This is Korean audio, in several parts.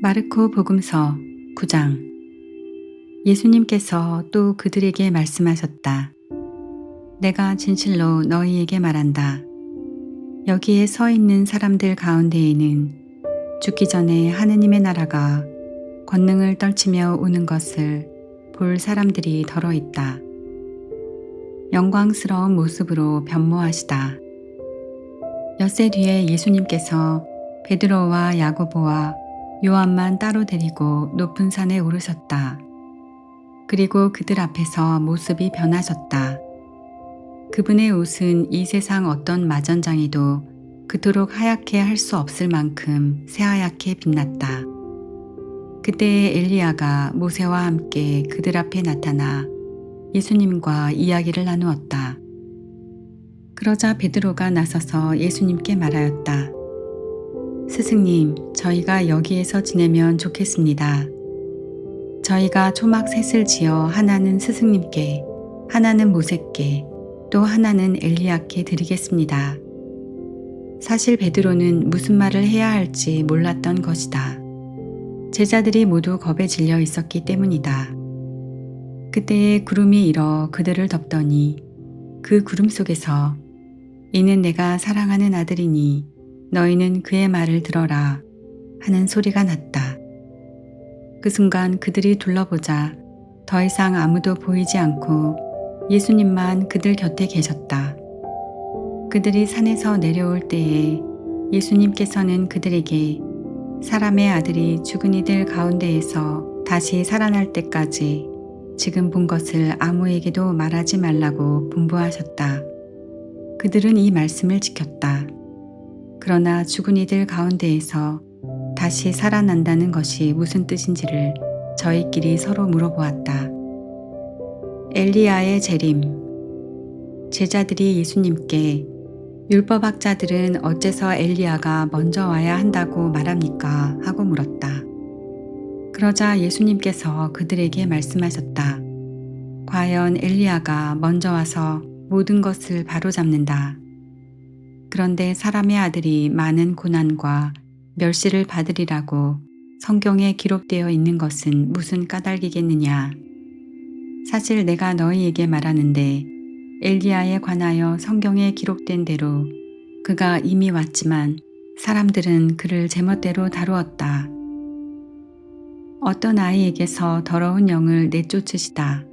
마르코 복음서 9장. 예수님께서 또 그들에게 말씀하셨다. 내가 진실로 너희에게 말한다. 여기에 서 있는 사람들 가운데에는 죽기 전에 하느님의 나라가 권능을 떨치며 오는 것을 볼 사람들이 더러 있다. 영광스러운 모습으로 변모하시다. 엿새 뒤에 예수님께서 베드로와 야고보와 요한만 따로 데리고 높은 산에 오르셨다. 그리고 그들 앞에서 모습이 변하셨다. 그분의 옷은 이 세상 어떤 마전장에도 그토록 하얗게 할 수 없을 만큼 새하얗게 빛났다. 그때에 엘리야가 모세와 함께 그들 앞에 나타나 예수님과 이야기를 나누었다. 그러자 베드로가 나서서 예수님께 말하였다. 스승님, 저희가 여기에서 지내면 좋겠습니다. 저희가 초막 셋을 지어 하나는 스승님께, 하나는 모세께, 또 하나는 엘리야께 드리겠습니다. 사실 베드로는 무슨 말을 해야 할지 몰랐던 것이다. 제자들이 모두 겁에 질려 있었기 때문이다. 그때에 구름이 일어 그들을 덮더니 그 구름 속에서 이는 내가 사랑하는 아들이니 너희는 그의 말을 들어라 하는 소리가 났다. 그 순간 그들이 둘러보자 더 이상 아무도 보이지 않고 예수님만 그들 곁에 계셨다. 그들이 산에서 내려올 때에 예수님께서는 그들에게 사람의 아들이 죽은 이들 가운데에서 다시 살아날 때까지 지금 본 것을 아무에게도 말하지 말라고 분부하셨다. 그들은 이 말씀을 지켰다. 그러나 죽은 이들 가운데에서 다시 살아난다는 것이 무슨 뜻인지를 저희끼리 서로 물어보았다. 엘리야의 재림. 제자들이 예수님께 율법학자들은 어째서 엘리야가 먼저 와야 한다고 말합니까? 하고 물었다. 그러자 예수님께서 그들에게 말씀하셨다. 과연 엘리야가 먼저 와서 모든 것을 바로잡는다. 그런데 사람의 아들이 많은 고난과 멸시를 받으리라고 성경에 기록되어 있는 것은 무슨 까닭이겠느냐. 사실 내가 너희에게 말하는데 엘리야에 관하여 성경에 기록된 대로 그가 이미 왔지만 사람들은 그를 제멋대로 다루었다. 어떤 아이에게서 더러운 영을 내쫓으시다.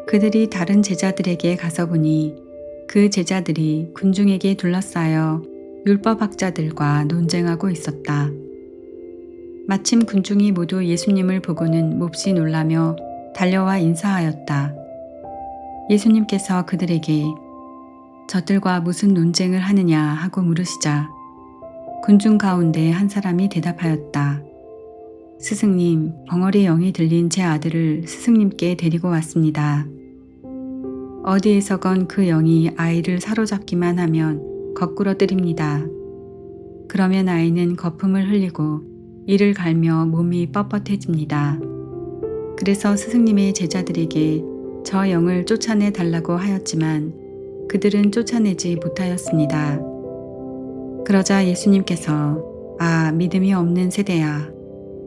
그들이 다른 제자들에게 가서 보니 그 제자들이 군중에게 둘러싸여 율법학자들과 논쟁하고 있었다. 마침 군중이 모두 예수님을 보고는 몹시 놀라며 달려와 인사하였다. 예수님께서 그들에게 저들과 무슨 논쟁을 하느냐 하고 물으시자 군중 가운데 한 사람이 대답하였다. 스승님, 벙어리 영이 들린 제 아들을 스승님께 데리고 왔습니다. 어디에서건 그 영이 아이를 사로잡기만 하면 거꾸로 때립니다. 그러면 아이는 거품을 흘리고 이를 갈며 몸이 뻣뻣해집니다. 그래서 스승님의 제자들에게 저 영을 쫓아내 달라고 하였지만 그들은 쫓아내지 못하였습니다. 그러자 예수님께서 아, 믿음이 없는 세대야.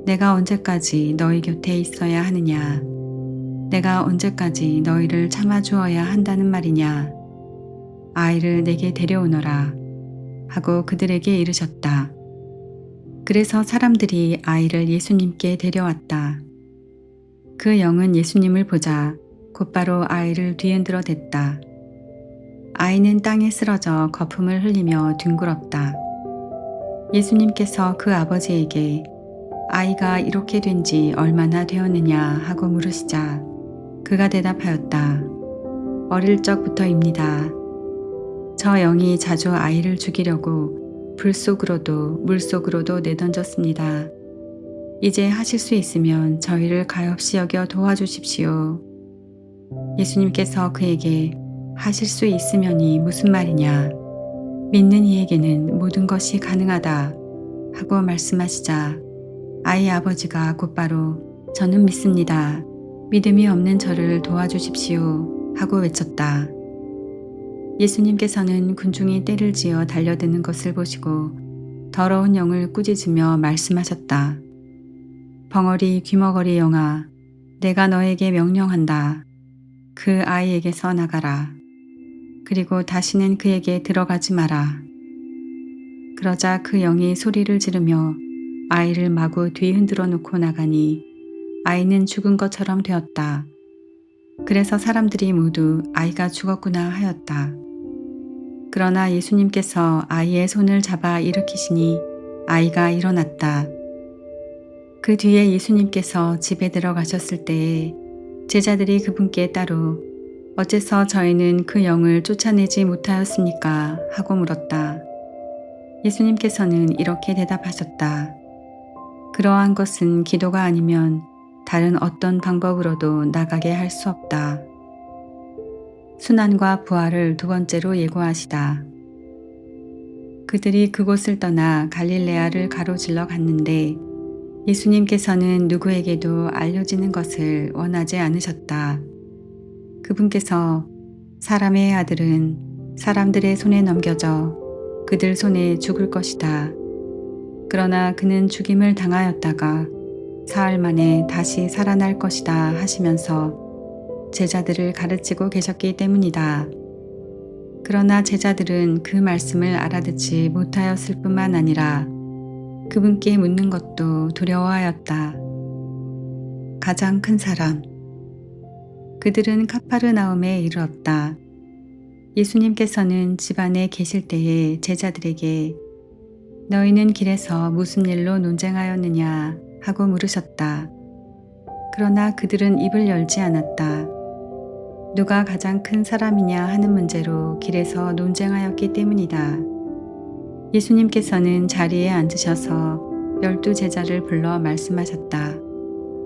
내가 언제까지 너희 곁에 있어야 하느냐. 내가 언제까지 너희를 참아주어야 한다는 말이냐. 아이를 내게 데려오너라 하고 그들에게 이르셨다. 그래서 사람들이 아이를 예수님께 데려왔다. 그 영은 예수님을 보자 곧바로 아이를 뒤흔들어 댔다. 아이는 땅에 쓰러져 거품을 흘리며 뒹굴었다. 예수님께서 그 아버지에게 아이가 이렇게 된 지 얼마나 되었느냐 하고 물으시자 그가 대답하였다. 어릴 적부터입니다. 저 영이 자주 아이를 죽이려고 불 속으로도 물 속으로도 내던졌습니다. 이제 하실 수 있으면 저희를 가엾이 여겨 도와주십시오. 예수님께서 그에게 하실 수 있으면이 무슨 말이냐. 믿는 이에게는 모든 것이 가능하다 하고 말씀하시자 아이 아버지가 곧바로 저는 믿습니다. 믿음이 없는 저를 도와주십시오 하고 외쳤다. 예수님께서는 군중이 떼를 지어 달려드는 것을 보시고 더러운 영을 꾸짖으며 말씀하셨다. 벙어리 귀머거리 영아, 내가 너에게 명령한다. 그 아이에게서 나가라. 그리고 다시는 그에게 들어가지 마라. 그러자 그 영이 소리를 지르며 아이를 마구 뒤흔들어 놓고 나가니 아이는 죽은 것처럼 되었다. 그래서 사람들이 모두 아이가 죽었구나 하였다. 그러나 예수님께서 아이의 손을 잡아 일으키시니 아이가 일어났다. 그 뒤에 예수님께서 집에 들어가셨을 때에 제자들이 그분께 따로 어째서 저희는 그 영을 쫓아내지 못하였습니까? 하고 물었다. 예수님께서는 이렇게 대답하셨다. 그러한 것은 기도가 아니면 다른 어떤 방법으로도 나가게 할 수 없다. 순환과 부활을 두 번째로 예고하시다. 그들이 그곳을 떠나 갈릴레아를 가로질러 갔는데 예수님께서는 누구에게도 알려지는 것을 원하지 않으셨다. 그분께서 사람의 아들은 사람들의 손에 넘겨져 그들 손에 죽을 것이다. 그러나 그는 죽임을 당하였다가 사흘 만에 다시 살아날 것이다 하시면서 제자들을 가르치고 계셨기 때문이다. 그러나 제자들은 그 말씀을 알아듣지 못하였을 뿐만 아니라 그분께 묻는 것도 두려워하였다. 가장 큰 사람. 그들은 카파르나움에 이르렀다. 예수님께서는 집 안에 계실 때에 제자들에게 너희는 길에서 무슨 일로 논쟁하였느냐 하고 물으셨다. 그러나 그들은 입을 열지 않았다. 누가 가장 큰 사람이냐 하는 문제로 길에서 논쟁하였기 때문이다. 예수님께서는 자리에 앉으셔서 12 제자를 불러 말씀하셨다.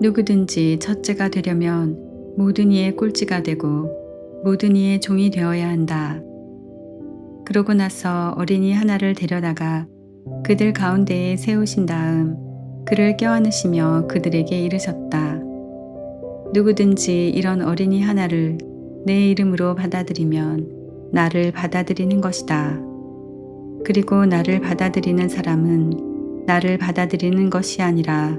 누구든지 첫째가 되려면 모든 이의 꼴찌가 되고 모든 이의 종이 되어야 한다. 그러고 나서 어린이 하나를 데려다가 그들 가운데에 세우신 다음 그를 껴안으시며 그들에게 이르셨다. 누구든지 이런 어린이 하나를 내 이름으로 받아들이면 나를 받아들이는 것이다. 그리고 나를 받아들이는 사람은 나를 받아들이는 것이 아니라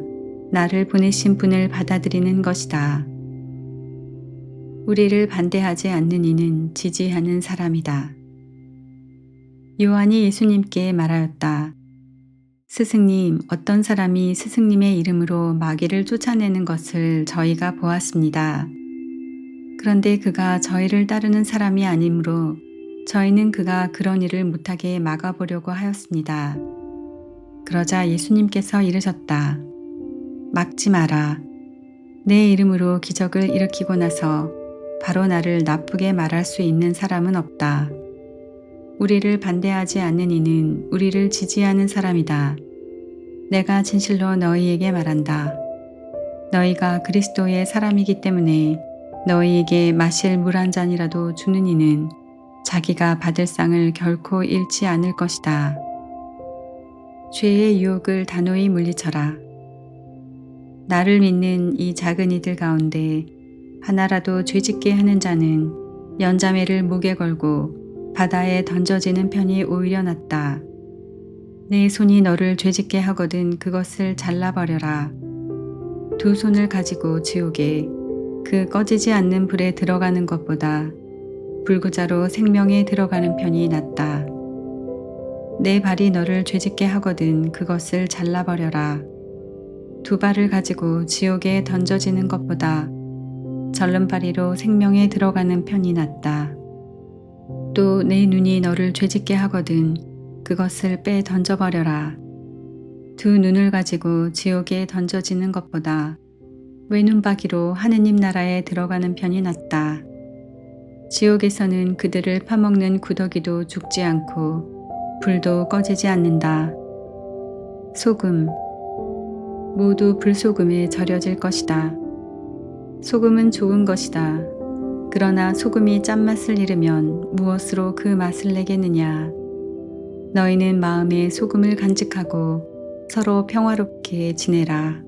나를 보내신 분을 받아들이는 것이다. 우리를 반대하지 않는 이는 지지하는 사람이다. 요한이 예수님께 말하였다. 스승님, 어떤 사람이 스승님의 이름으로 마귀를 쫓아내는 것을 저희가 보았습니다. 그런데 그가 저희를 따르는 사람이 아니므로 저희는 그가 그런 일을 못하게 막아보려고 하였습니다. 그러자 예수님께서 이르셨다. 막지 마라. 내 이름으로 기적을 일으키고 나서 바로 나를 나쁘게 말할 수 있는 사람은 없다. 우리를 반대하지 않는 이는 우리를 지지하는 사람이다. 내가 진실로 너희에게 말한다. 너희가 그리스도의 사람이기 때문에 너희에게 마실 물 한 잔이라도 주는 이는 자기가 받을 상을 결코 잃지 않을 것이다. 죄의 유혹을 단호히 물리쳐라. 나를 믿는 이 작은 이들 가운데 하나라도 죄짓게 하는 자는 연자매를 목에 걸고 바다에 던져지는 편이 오히려 낫다. 내 손이 너를 죄짓게 하거든 그것을 잘라버려라. 두 손을 가지고 지옥에 그 꺼지지 않는 불에 들어가는 것보다 불구자로 생명에 들어가는 편이 낫다. 내 발이 너를 죄짓게 하거든 그것을 잘라버려라. 두 발을 가지고 지옥에 던져지는 것보다 절름발이로 생명에 들어가는 편이 낫다. 또 내 눈이 너를 죄짓게 하거든 그것을 빼 던져버려라. 두 눈을 가지고 지옥에 던져지는 것보다 외눈박이로 하느님 나라에 들어가는 편이 낫다. 지옥에서는 그들을 파먹는 구더기도 죽지 않고 불도 꺼지지 않는다. 소금, 모두 불소금에 절여질 것이다. 소금은 좋은 것이다. 그러나 소금이 짠맛을 잃으면 무엇으로 그 맛을 내겠느냐. 너희는 마음에 소금을 간직하고 서로 평화롭게 지내라.